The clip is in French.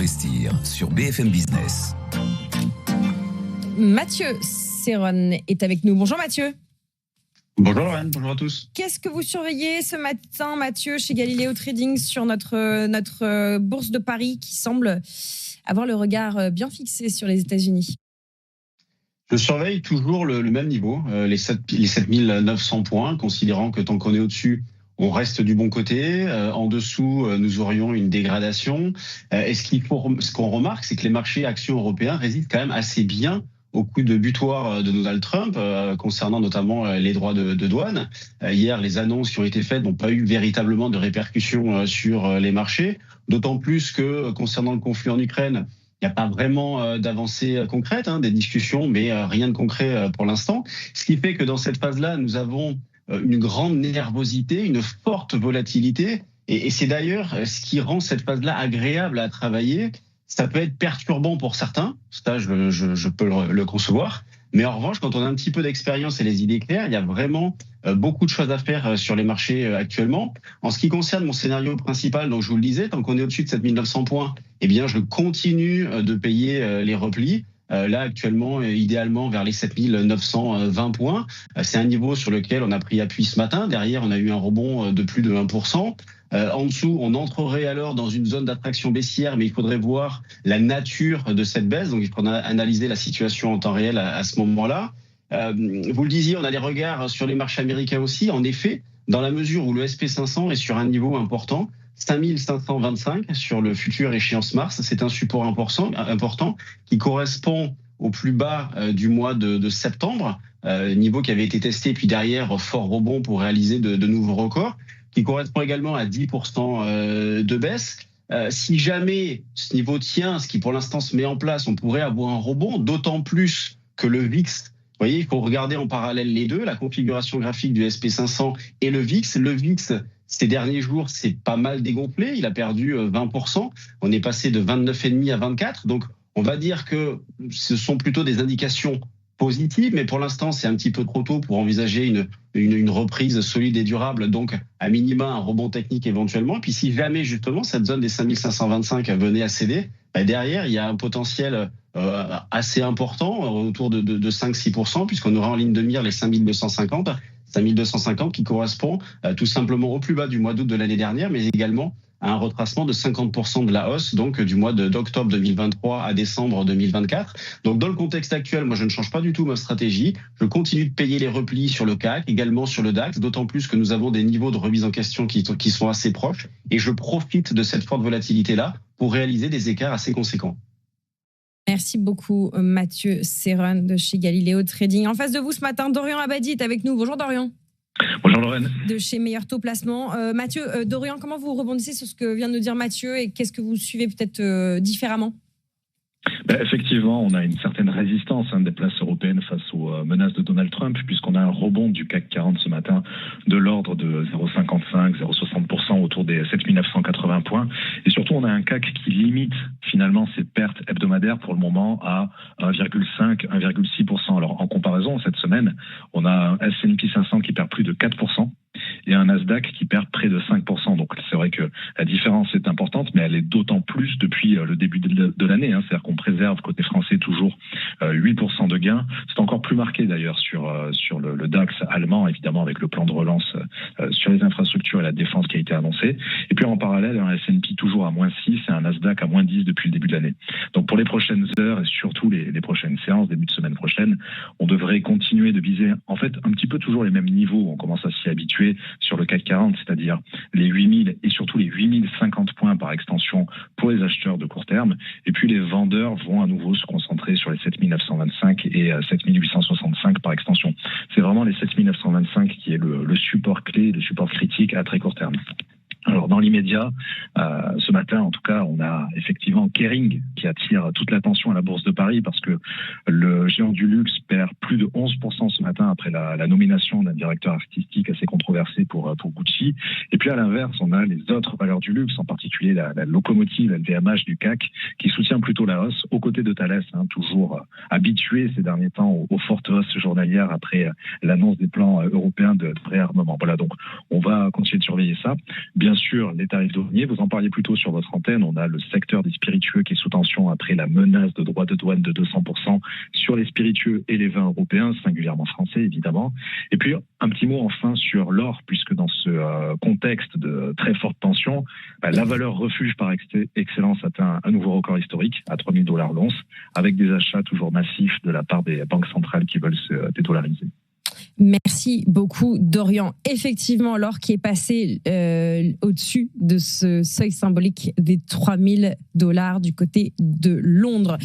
investir sur BFM Business. Mathieu Serron est avec nous. Bonjour Mathieu. Bonjour Lorraine, bonjour à tous. Qu'est-ce que vous surveillez ce matin, Mathieu, chez Galileo Trading sur notre bourse de Paris qui semble avoir le regard bien fixé sur les États-Unis? Je surveille toujours le même niveau, les 7900 points, considérant que tant qu'on est au-dessus, on reste du bon côté. En dessous, nous aurions une dégradation. Et ce qu'on remarque, c'est que les marchés actions européens résistent quand même assez bien au coup de butoir de Donald Trump, concernant notamment les droits de douane. Hier, les annonces qui ont été faites n'ont pas eu véritablement de répercussions sur les marchés, d'autant plus que concernant le conflit en Ukraine, il n'y a pas vraiment d'avancée concrète, des discussions, mais rien de concret pour l'instant. Ce qui fait que dans cette phase-là, nous avons une grande nervosité, une forte volatilité, et c'est d'ailleurs ce qui rend cette phase-là agréable à travailler. Ça peut être perturbant pour certains, ça je peux le concevoir, mais en revanche, quand on a un petit peu d'expérience et les idées claires, il y a vraiment beaucoup de choses à faire sur les marchés actuellement. En ce qui concerne mon scénario principal, donc je vous le disais, tant qu'on est au-dessus de 7900 points, eh bien je continue de payer les replis. Là, actuellement, idéalement vers les 7920 points. C'est un niveau sur lequel on a pris appui ce matin. Derrière, on a eu un rebond de plus de 1%. En dessous, on entrerait alors dans une zone d'attraction baissière, mais il faudrait voir la nature de cette baisse. Donc, il faudra analyser la situation en temps réel à ce moment-là. Vous le disiez, on a les regards sur les marchés américains aussi. En effet, dans la mesure où le SP500 est sur un niveau important, 5525 sur le futur échéance mars, c'est un support important qui correspond au plus bas du mois de septembre, niveau qui avait été testé, puis derrière, fort rebond pour réaliser de nouveaux records, qui correspond également à 10% de baisse. Si jamais ce niveau tient, ce qui pour l'instant se met en place, on pourrait avoir un rebond, d'autant plus que le VIX, vous voyez, il faut regarder en parallèle les deux, la configuration graphique du SP500 et le VIX. Le VIX, ces derniers jours, c'est pas mal dégonflé, il a perdu 20%, on est passé de 29,5 à 24, donc on va dire que ce sont plutôt des indications positives, mais pour l'instant, c'est un petit peu trop tôt pour envisager une reprise solide et durable, donc à minima un rebond technique éventuellement. Et puis si jamais justement cette zone des 5525 venait à céder, derrière il y a un potentiel assez important, autour de 5-6%, puisqu'on aura en ligne de mire les 5250 qui correspond tout simplement au plus bas du mois d'août de l'année dernière, mais également à un retracement de 50% de la hausse, donc du mois d'octobre 2023 à décembre 2024. Donc dans le contexte actuel, moi je ne change pas du tout ma stratégie. Je continue de payer les replis sur le CAC, également sur le DAX, d'autant plus que nous avons des niveaux de remise en question qui sont assez proches. Et je profite de cette forte volatilité-là pour réaliser des écarts assez conséquents. Merci beaucoup Mathieu Serron de chez Galileo Trading. En face de vous ce matin, Dorian Abadi est avec nous. Bonjour Dorian. Bonjour Lorraine. De chez Meilleur Taux Placement. Mathieu, Dorian, comment vous rebondissez sur ce que vient de nous dire Mathieu et qu'est-ce que vous suivez peut-être différemment ? Effectivement, on a une certaine résistance des places européennes face aux menaces de Donald Trump, puisqu'on a un rebond du CAC 40 ce matin de l'ordre de 0,55-0,60% autour des 7980 points. Et surtout, on a un CAC qui limite finalement ses pertes hebdomadaires pour le moment à 1,5-1,6%. Alors en comparaison, cette semaine, on a un S&P 500 qui perd plus de 4%. Et un Nasdaq qui perd près de 5%. Donc c'est vrai que la différence est importante, mais elle est d'autant plus depuis le début de l'année. C'est-à-dire qu'on préserve côté français toujours 8% de gains. C'est encore plus marqué d'ailleurs sur le DAX allemand, évidemment avec le plan de relance sur les infrastructures et la défense qui a été annoncé. Et puis en parallèle, un S&P toujours à moins 6 et un Nasdaq à moins 10 depuis le début de l'année. Donc pour les prochaines heures et surtout les prochaines séances, début de semaine prochaine, on devrait continuer de viser en fait un petit peu toujours les mêmes niveaux. On commence à s'y habituer sur le CAC 40, c'est-à-dire les 8000 et surtout les 8050 points par extension pour les acheteurs de court terme. Et puis les vendeurs vont à nouveau se concentrer sur les 7925 et 7865 par extension. C'est vraiment les 7925 qui est le support clé, le support critique à très court terme. Alors dans l'immédiat, ce matin en tout cas, on a effectivement Kering qui attire toute l'attention à la Bourse de Paris parce que le géant du luxe perd plus de 11% ce matin après la nomination d'un directeur artistique assez controversé pour Gucci. Et puis à l'inverse, on a les autres valeurs du luxe, en particulier la locomotive LVMH du CAC qui soutient plutôt la hausse aux côtés de Thales, toujours habitué ces derniers temps aux fortes hausses journalières après l'annonce des plans européens de réarmement. Voilà, donc on va continuer de surveiller ça. Bien sûr les tarifs douaniers. Vous en parliez plus tôt sur votre antenne. On a le secteur des spiritueux qui est sous tension après la menace de droits de douane de 200% sur les spiritueux et les vins européens, singulièrement français évidemment. Et puis un petit mot enfin sur l'or, puisque dans ce contexte de très forte tension, la valeur refuge par excellence atteint un nouveau record historique à $3 000 l'once, avec des achats toujours massifs de la part des banques centrales qui veulent se dédollariser. Merci beaucoup, Dorian. Effectivement, l'or qui est passé au-dessus de ce seuil symbolique des $3 000 du côté de Londres.